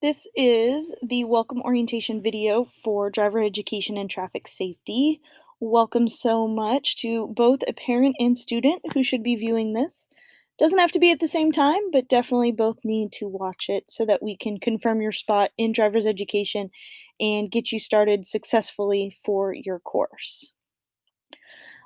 This is the welcome orientation video for driver education and traffic safety. Welcome so much to both a parent and student who should be viewing this. Doesn't have to be at the same time, but definitely both need to watch it so that we can confirm your spot in driver's education and get you started successfully for your course.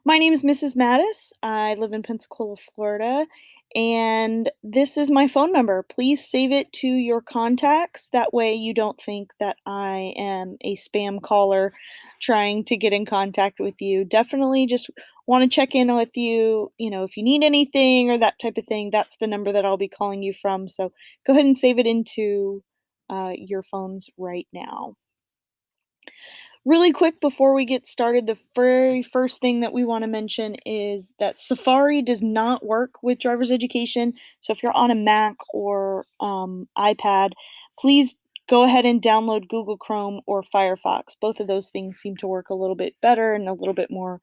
My name is Mrs. Mattis. I live in Pensacola, Florida, and this is my phone number. Please save it to your contacts. That way, you don't think that I am a spam caller trying to get in contact with you. Definitely just want to check in with you. If you need anything or that type of thing, that's the number that I'll be calling you from. So go ahead and save it into your phones right now. Really quick before we get started, the very first thing that we want to mention is that Safari does not work with driver's education. So if you're on a Mac or iPad, please go ahead and download Google Chrome or Firefox. Both of those things seem to work a little bit better and a little bit more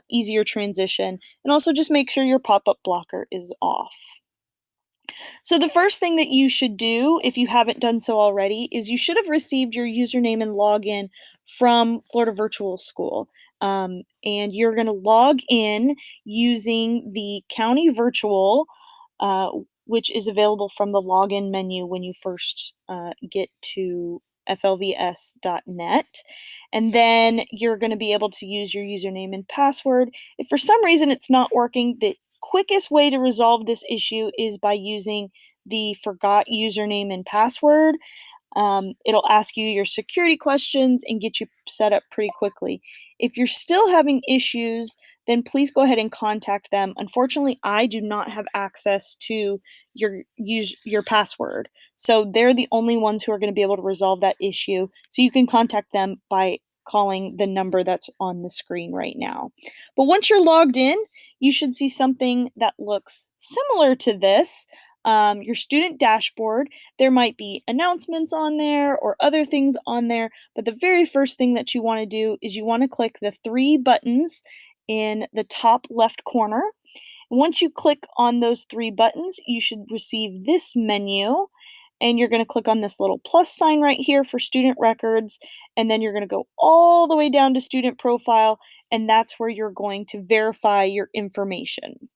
easier transition. And also just make sure your pop-up blocker is off. So the first thing that you should do, if you haven't done so already, is you should have received your username and login from Florida Virtual School. And you're going to log in using the County Virtual, uh, which is available from the login menu when you first get to flvs.net. And then you're going to be able to use your username and password. If for some reason it's not working, the quickest way to resolve this issue is by using the forgot username and password. It'll ask you your security questions and get you set up pretty quickly. If you're still having issues, then please go ahead and contact them. Unfortunately, I do not have access to your password. So they're the only ones who are going to be able to resolve that issue. So you can contact them by calling the number that's on the screen right now. But once you're logged in, you should see something that looks similar to this. Your student dashboard. There might be announcements on there or other things on there, but the very first thing that you want to do is you want to click the three buttons in the top left corner. Once you click on those three buttons, you should receive this menu, and you're going to click on this little plus sign right here for student records, and then you're going to go all the way down to student profile, and that's where you're going to verify your information.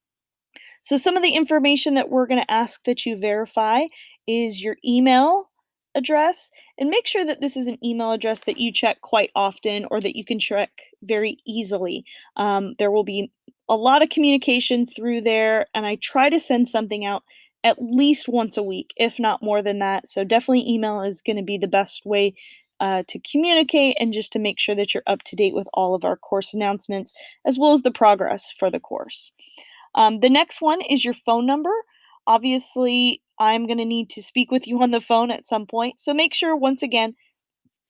So some of the information that we're going to ask that you verify is your email address, and make sure that this is an email address that you check quite often or that you can check very easily. There will be a lot of communication through there, and I try to send something out at least once a week, if not more than that. So definitely email is going to be the best way to communicate and just to make sure that you're up to date with all of our course announcements as well as the progress for the course. The next one is your phone number. Obviously, I'm going to need to speak with you on the phone at some point. So make sure, once again,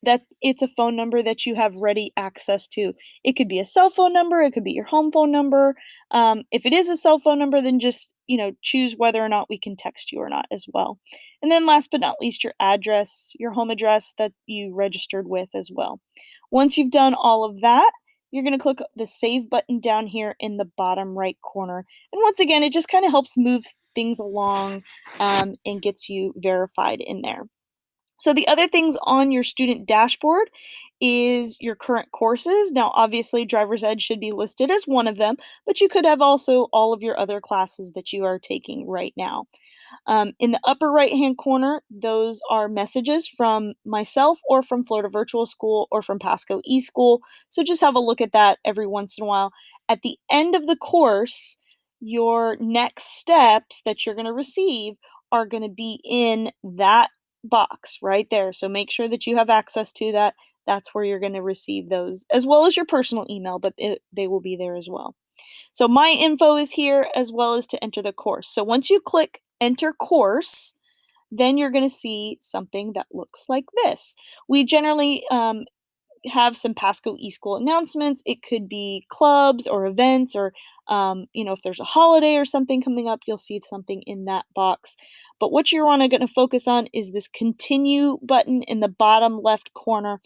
that it's a phone number that you have ready access to. It could be a cell phone number, it could be your home phone number. If it is a cell phone number, then just choose whether or not we can text you or not as well. And then last but not least, your address, your home address that you registered with as well. Once you've done all of that, you're going to click the save button down here in the bottom right corner. And once again, it just kind of helps move things along and gets you verified in there. So the other things on your student dashboard is your current courses. Now, obviously, driver's ed should be listed as one of them, but you could have also all of your other classes that you are taking right now. In the upper right-hand corner, those are messages from myself or from Florida Virtual School or from Pasco eSchool. So just have a look at that every once in a while. At the end of the course, your next steps that you're going to receive are going to be in that box right there. So make sure that you have access to that. That's where you're going to receive those, as well as your personal email, but they will be there as well. So my info is here as well as to enter the course. So once you click enter course, then you're going to see something that looks like this. We generally have some Pasco eSchool announcements. It could be clubs or events or, if there's a holiday or something coming up, you'll see something in that box. But what you're going to focus on is this continue button in the bottom left corner.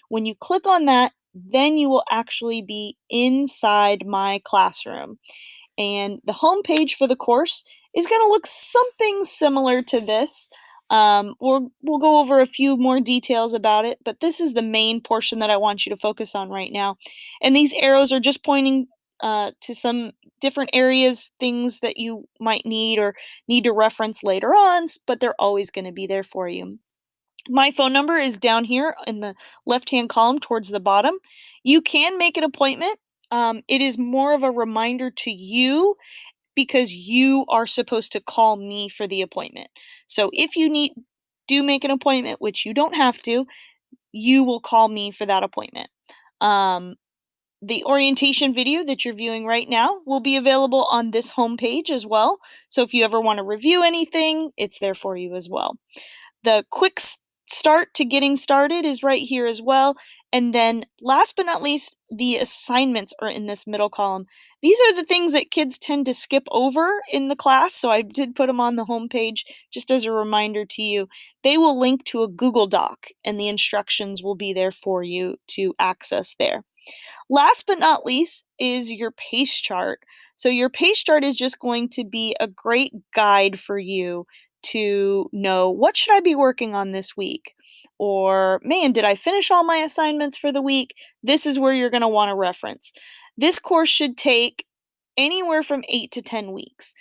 When you click on that, then you will actually be inside my classroom. And the home page for the course is going to look something similar to this. We'll go over a few more details about it, but this is the main portion that I want you to focus on right now. And these arrows are just pointing to some different areas, things that you might need or need to reference later on, but they're always going to be there for you. My phone number is down here in the left-hand column towards the bottom. You can make an appointment. It is more of a reminder to you because you are supposed to call me for the appointment. So if you do make an appointment, which you don't have to, you will call me for that appointment. Um, the orientation video that you're viewing right now will be available on this homepage as well. So if you ever want to review anything, it's there for you as well. The quick start to getting started is right here as well. And then last but not least, the assignments are in this middle column. These are the things that kids tend to skip over in the class, so I did put them on the home page just as a reminder to you. They will link to a Google Doc, and the instructions will be there for you to access there. Last but not least is your pace chart. So your pace chart is just going to be a great guide for you to know what should I be working on this week? Or, man, did I finish all my assignments for the week? This is where you're going to want to reference. This course should take anywhere from 8 to 10 weeks.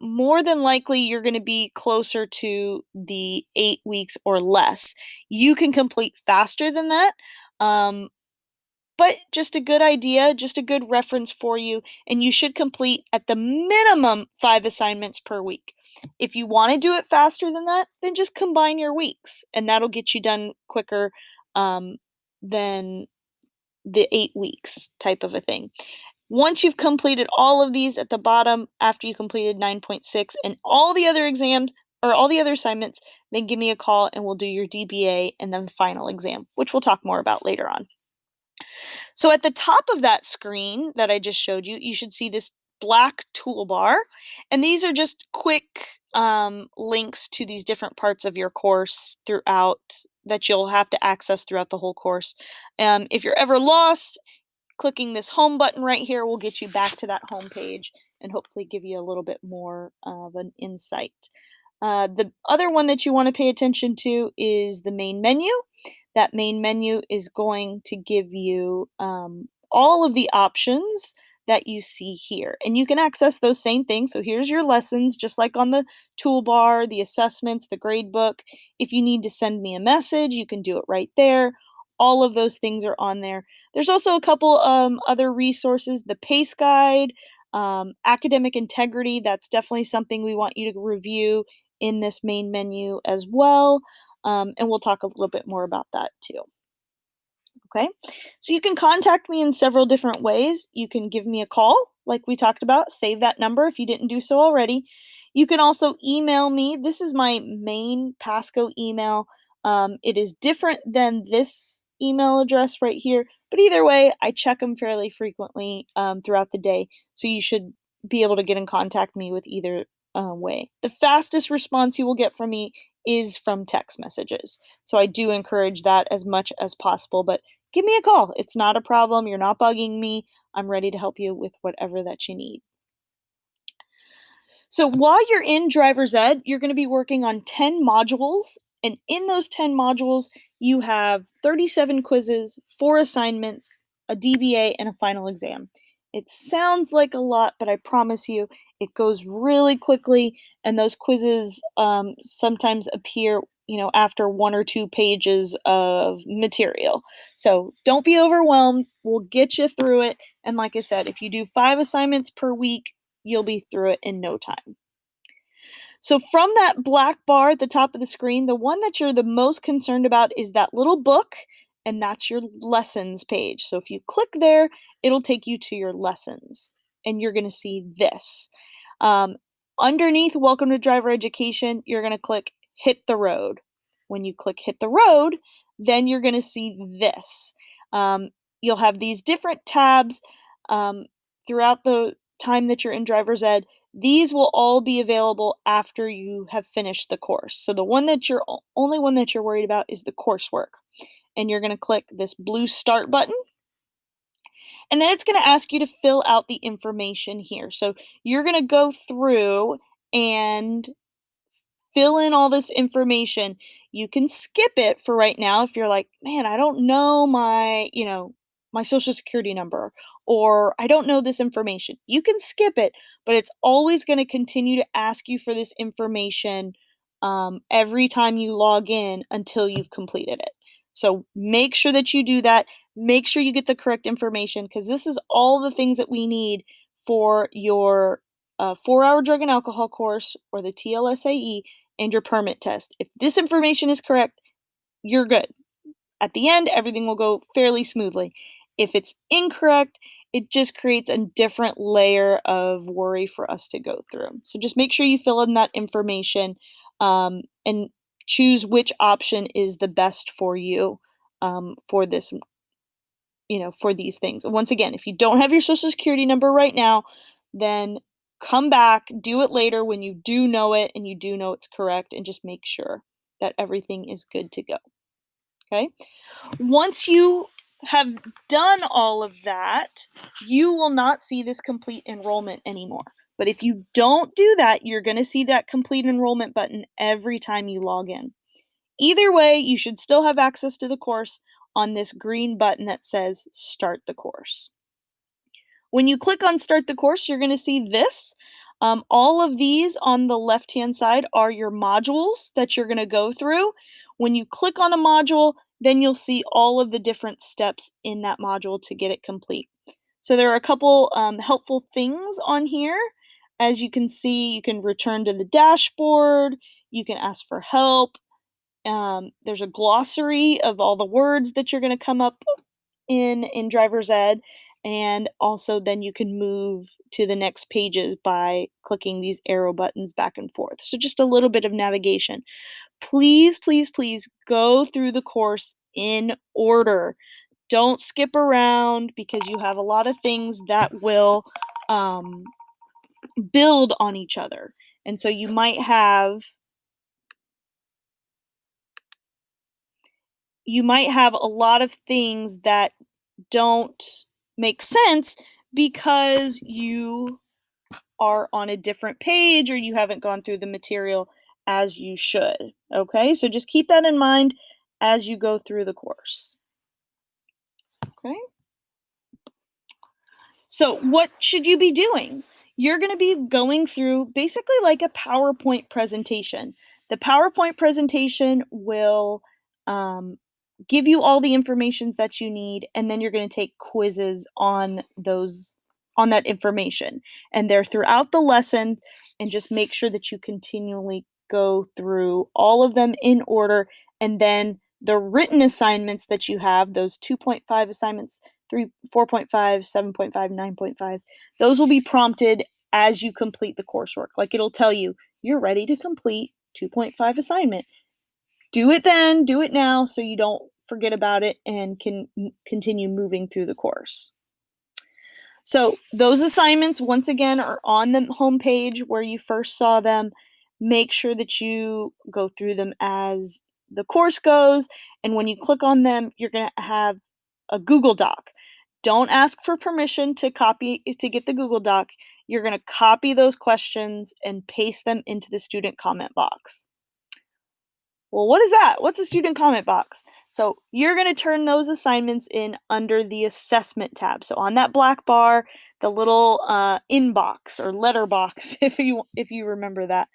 More than likely, you're going to be closer to the 8 weeks or less. You can complete faster than that. But just a good idea, just a good reference for you, and you should complete at the minimum 5 assignments per week. If you want to do it faster than that, then just combine your weeks, and that'll get you done quicker than the 8 weeks type of a thing. Once you've completed all of these at the bottom, after you completed 9.6 and all the other exams, or all the other assignments, then give me a call and we'll do your DBA and then the final exam, which we'll talk more about later on. So at the top of that screen that I just showed you, you should see this black toolbar. And these are just quick links to these different parts of your course throughout that you'll have to access throughout the whole course. If you're ever lost, clicking this home button right here will get you back to that home page and hopefully give you a little bit more of an insight. The other one that you want to pay attention to is the main menu. That main menu is going to give you all of the options that you see here. And you can access those same things. So here's your lessons, just like on the toolbar, the assessments, the grade book. If you need to send me a message, you can do it right there. All of those things are on there. There's also a couple other resources, the PACE guide, academic integrity. That's definitely something we want you to review in this main menu as well. And we'll talk a little bit more about that too. Okay, so you can contact me in several different ways. You can give me a call, like we talked about, save that number if you didn't do so already. You can also email me. This is my main Pasco email. It is different than this email address right here, but either way, I check them fairly frequently throughout the day, so you should be able to get in contact me with either way. The fastest response you will get from me is from text messages, so I do encourage that as much as possible, but give me a call. It's not a problem. You're not bugging me. I'm ready to help you with whatever that you need. So while you're in driver's ed, you're going to be working on 10 modules. And in those 10 modules, you have 37 quizzes, 4 assignments, a DBA, and a final exam. It sounds like a lot, but I promise you, it goes really quickly. And those quizzes sometimes appear, after 1 or 2 pages of material. So don't be overwhelmed. We'll get you through it. And like I said, if you do 5 assignments per week, you'll be through it in no time. So from that black bar at the top of the screen, the one that you're the most concerned about is that little book, and that's your lessons page. So if you click there, it'll take you to your lessons, and you're going to see this. Underneath Welcome to Driver Education, you're going to click Hit the Road. When you click Hit the Road, then you're going to see this. You'll have these different tabs throughout the time that you're in driver's ed. These will all be available after you have finished the course. So the only one that you're worried about is the coursework. And you're going to click this blue start button. And then it's going to ask you to fill out the information here. So you're going to go through and fill in all this information. You can skip it for right now if you're like, man, I don't know my social security number, or I don't know this information. You can skip it, but it's always going to continue to ask you for this information every time you log in until you've completed it. So make sure that you do that. Make sure you get the correct information, because this is all the things that we need for your 4-hour drug and alcohol course, or the TLSAE, and your permit test. If this information is correct, you're good. At the end, everything will go fairly smoothly. If it's incorrect, it just creates a different layer of worry for us to go through. So just make sure you fill in that information, and choose which option is the best for you, for this, for these things. Once again, if you don't have your social security number right now, then come back, do it later when you do know it and you do know it's correct, and just make sure that everything is good to go. Okay? Once you have done all of that, you will not see this complete enrollment anymore. But if you don't do that, you're going to see that complete enrollment button every time you log in. Either way, you should still have access to the course on this green button that says Start the Course. When you click on Start the Course, you're going to see this. All of these on the left-hand side are your modules that you're going to go through. When you click on a module, then you'll see all of the different steps in that module to get it complete. So there are a couple helpful things on here. As you can see, you can return to the dashboard, you can ask for help. There's a glossary of all the words that you're going to come up in driver's ed, and also then you can move to the next pages by clicking these arrow buttons back and forth. So just a little bit of navigation. Please, please, please go through the course in order. Don't skip around, because you have a lot of things that will build on each other. And so you might have a lot of things that don't make sense because you are on a different page, or you haven't gone through the material as you should. Okay, so just keep that in mind as you go through the course. Okay. So what should you be doing? You're going to be going through basically like a PowerPoint presentation. The PowerPoint presentation will give you all the information that you need, and then you're going to take quizzes on that information. And they're throughout the lesson, and just make sure that you continually go through all of them in order. And then the written assignments that you have, those 2.5 assignments, 4.5, 7.5, 9.5, those will be prompted as you complete the coursework. Like, it'll tell you, you're ready to complete 2.5 assignment. Do it then, do it now, so you don't forget about it and can continue moving through the course. So those assignments, once again, are on the home page where you first saw them. Make sure that you go through them as the course goes, and when you click on them, you're going to have a Google Doc. Don't ask for permission to get the Google Doc. You're going to copy those questions and paste them into the student comment box. Well, what is that? What's a student comment box? So you're going to turn those assignments in under the assessment tab. So on that black bar, the little inbox or letter box, if you remember that.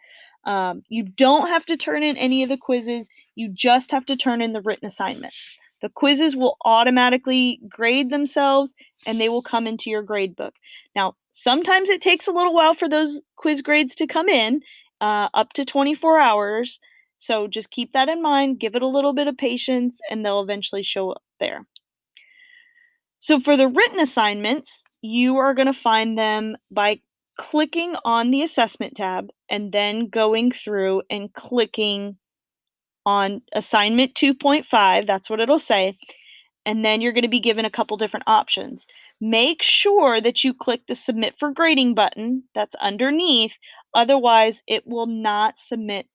You don't have to turn in any of the quizzes. You just have to turn in the written assignments. The quizzes will automatically grade themselves, and they will come into your grade book. Now, sometimes it takes a little while for those quiz grades to come in, up to 24 hours. So just keep that in mind, give it a little bit of patience, and they'll eventually show up there. So for the written assignments, you are going to find them by clicking on the assessment tab and then going through and clicking on assignment 2.5. That's what it'll say. And then you're going to be given a couple different options. Make sure that you click the Submit for Grading button that's underneath. Otherwise, it will not submit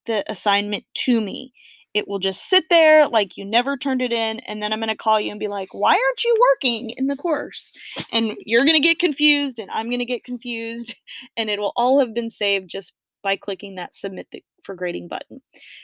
the assignment to me. It will just sit there like you never turned it in, and then I'm going to call you and be like, why aren't you working in the course? And you're going to get confused, and I'm going to get confused, and it will all have been saved just by clicking that Submit for grading button.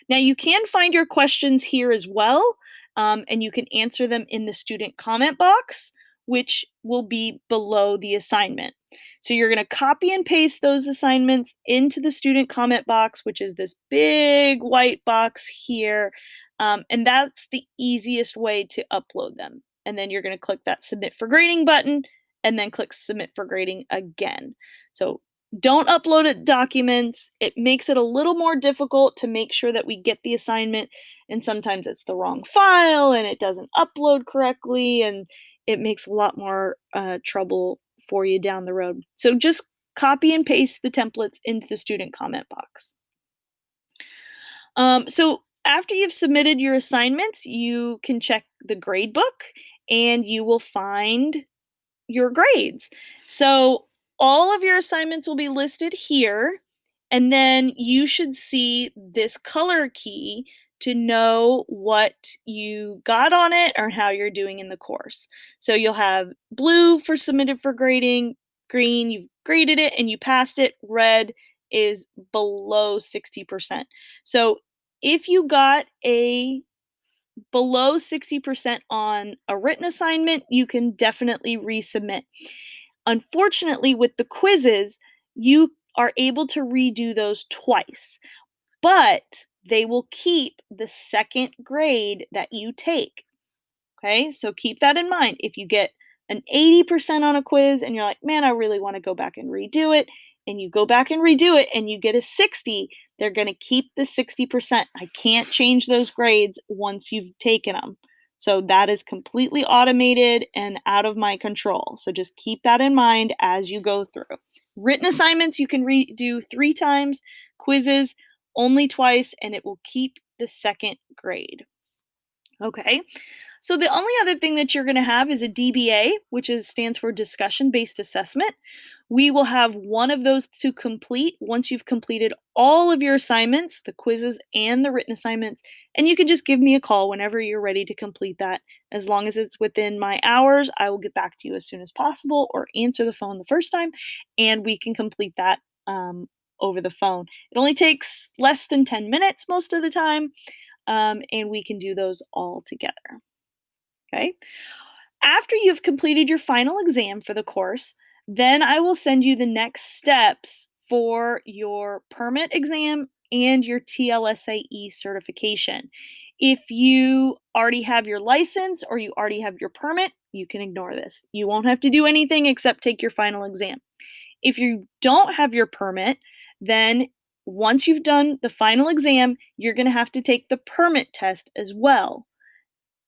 Now you can find your questions here as well, and you can answer them in the student comment box, which will be below the assignment. So you're going to copy and paste those assignments into the student comment box, which is this big white box here, and that's the easiest way to upload them. And then you're going to click that Submit for Grading button, and then click Submit for Grading again. So don't upload it documents. It makes it a little more difficult to make sure that we get the assignment, and sometimes it's the wrong file and it doesn't upload correctly, and it makes a lot more trouble for you down the road. So just copy and paste the templates into the student comment box. So after you've submitted your assignments, you can check the gradebook and you will find your grades. So all of your assignments will be listed here, and then you should see this color key to know what you got on it or how you're doing in the course. So you'll have blue for submitted for grading, green, you've graded it and you passed it, red is below 60%. So if you got a below 60% on a written assignment, you can definitely resubmit. Unfortunately, with the quizzes, you are able to redo those twice, but they will keep the second grade that you take. Okay, so keep that in mind. If you get an 80% on a quiz and you're like, man, I really want to go back and redo it, and you go back and redo it and you get a 60, they're going to keep the 60%. I can't change those grades once you've taken them. So that is completely automated and out of my control. So just keep that in mind as you go through. Written assignments you can redo 3 times, quizzes only twice, and it will keep the second grade. Okay. So the only other thing that you're going to have is a DBA, which stands for discussion-based assessment. We will have one of those to complete once you've completed all of your assignments, the quizzes and the written assignments, and you can just give me a call whenever you're ready to complete that. As long as it's within my hours, I will get back to you as soon as possible or answer the phone the first time, and we can complete that over the phone. It only takes less than 10 minutes most of the time, and we can do those all together. Okay. After you've completed your final exam for the course, then I will send you the next steps for your permit exam and your TLSAE certification. If you already have your license or you already have your permit, you can ignore this. You won't have to do anything except take your final exam. If you don't have your permit, then once you've done the final exam, you're going to have to take the permit test as well.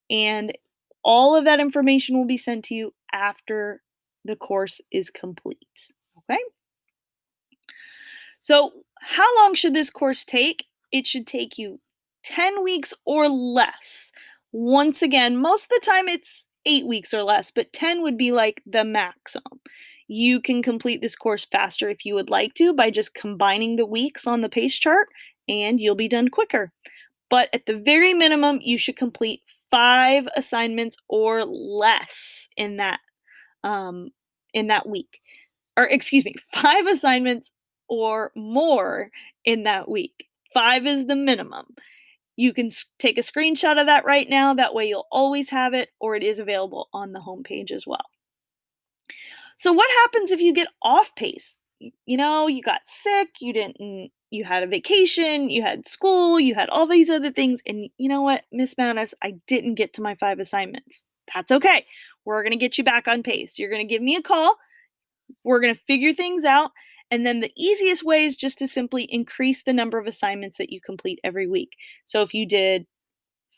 And all of that information will be sent to you after the course is complete. Okay? So, how long should this course take? It should take you 10 weeks or less. Once again, most of the time it's 8 weeks or less, but 10 would be like the maximum. You can complete this course faster if you would like to by just combining the weeks on the pace chart, and you'll be done quicker. But at the very minimum, you should complete 5 assignments or less in that week. Or excuse me, 5 assignments or more in that week. 5 is the minimum. You can take a screenshot of that right now. That way you'll always have it, or it is available on the homepage as well. So what happens if you get off pace? You got sick, you had a vacation, you had school, you had all these other things, and you know what, Miss Manis, I didn't get to my 5 assignments. That's okay. We're going to get you back on pace. You're going to give me a call. We're going to figure things out. And then the easiest way is just to simply increase the number of assignments that you complete every week. So if you did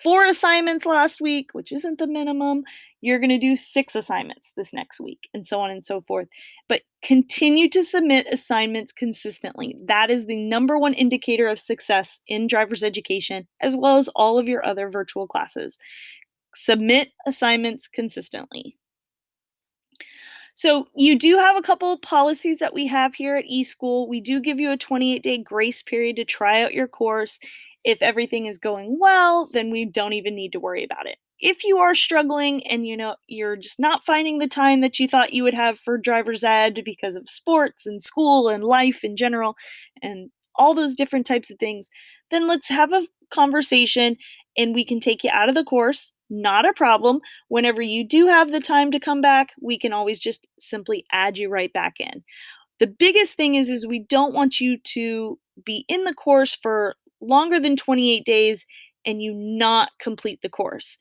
4 assignments last week, which isn't the minimum, you're going to do 6 assignments this next week, and so on and so forth. But continue to submit assignments consistently. That is the number one indicator of success in driver's education, as well as all of your other virtual classes. Submit assignments consistently. So you do have a couple of policies that we have here at eSchool. We do give you a 28-day grace period to try out your course. If everything is going well, then we don't even need to worry about it. If you are struggling and you're just not finding the time that you thought you would have for driver's ed because of sports and school and life in general and all those different types of things, then let's have a conversation and we can take you out of the course. Not a problem. Whenever you do have the time to come back, we can always just simply add you right back in. The biggest thing is we don't want you to be in the course for longer than 28 days and you not complete the course,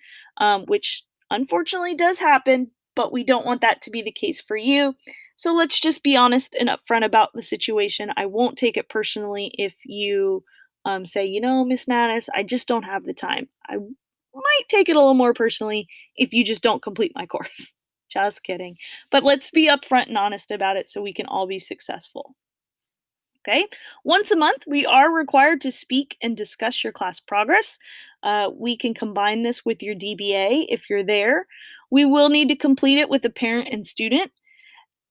which unfortunately does happen, but we don't want that to be the case for you. So let's just be honest and upfront about the situation. I won't take it personally if you say, Miss Mattis, I just don't have the time. I might take it a little more personally if you just don't complete my course. Just kidding. But let's be upfront and honest about it so we can all be successful. Okay? Once a month, we are required to speak and discuss your class progress. We can combine this with your DBA if you're there. We will need to complete it with the parent and student.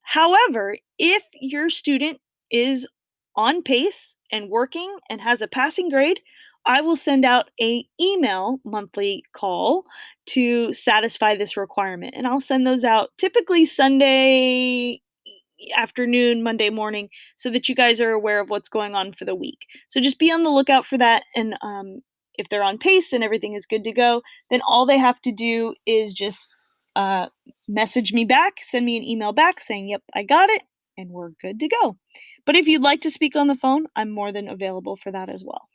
However, if your student is on pace and working and has a passing grade, I will send out a email monthly call to satisfy this requirement. And I'll send those out typically Sunday afternoon, Monday morning, so that you guys are aware of what's going on for the week. So just be on the lookout for that. And if they're on pace and everything is good to go, then all they have to do is just message me back, send me an email back saying, yep, I got it, and we're good to go. But if you'd like to speak on the phone, I'm more than available for that as well.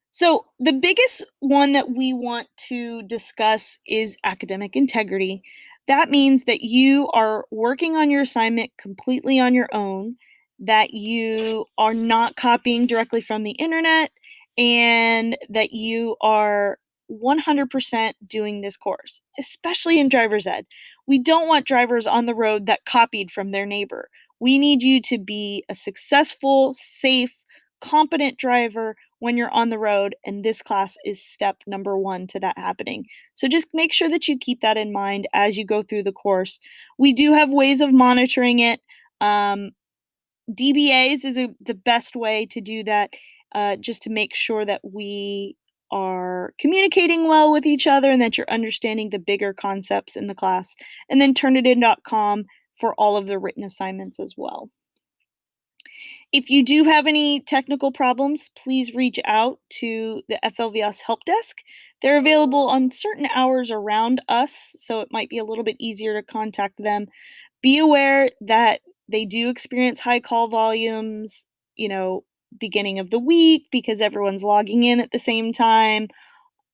So the biggest one that we want to discuss is academic integrity. That means that you are working on your assignment completely on your own, that you are not copying directly from the internet, and that you are 100% doing this course, especially in driver's ed. We don't want drivers on the road that copied from their neighbor. We need you to be a successful, safe, competent driver when you're on the road, and this class is step number 1 to that happening. So just make sure that you keep that in mind as you go through the course. We do have ways of monitoring it. DBAs is the best way to do that, just to make sure that we are communicating well with each other and that you're understanding the bigger concepts in the class. And then turnitin.com for all of the written assignments as well. If you do have any technical problems, please reach out to the FLVS help desk. They're available on certain hours around us, so it might be a little bit easier to contact them. Be aware that they do experience high call volumes, beginning of the week because everyone's logging in at the same time,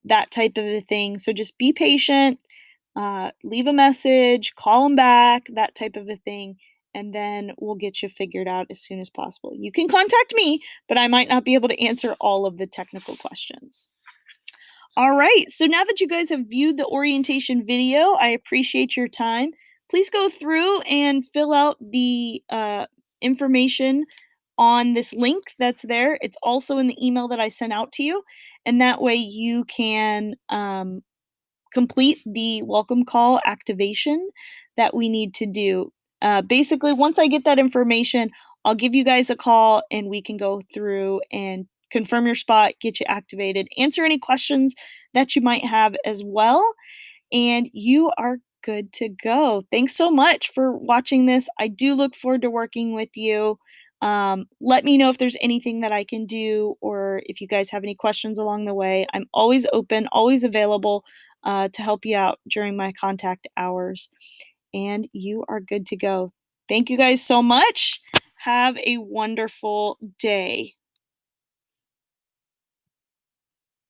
that type of a thing. So just be patient, leave a message, call them back, that type of a thing, and then we'll get you figured out as soon as possible. You can contact me, but I might not be able to answer all of the technical questions. All right, so now that you guys have viewed the orientation video, I appreciate your time. Please go through and fill out the information on this link that's there. It's also in the email that I sent out to you, and that way you can complete the welcome call activation that we need to do. Basically, once I get that information, I'll give you guys a call and we can go through and confirm your spot, get you activated, answer any questions that you might have as well, and you are good to go. Thanks so much for watching this. I do look forward to working with you. Let me know if there's anything that I can do or if you guys have any questions along the way. I'm always open, always available to help you out during my contact hours. And you are good to go. Thank you guys so much. Have a wonderful day.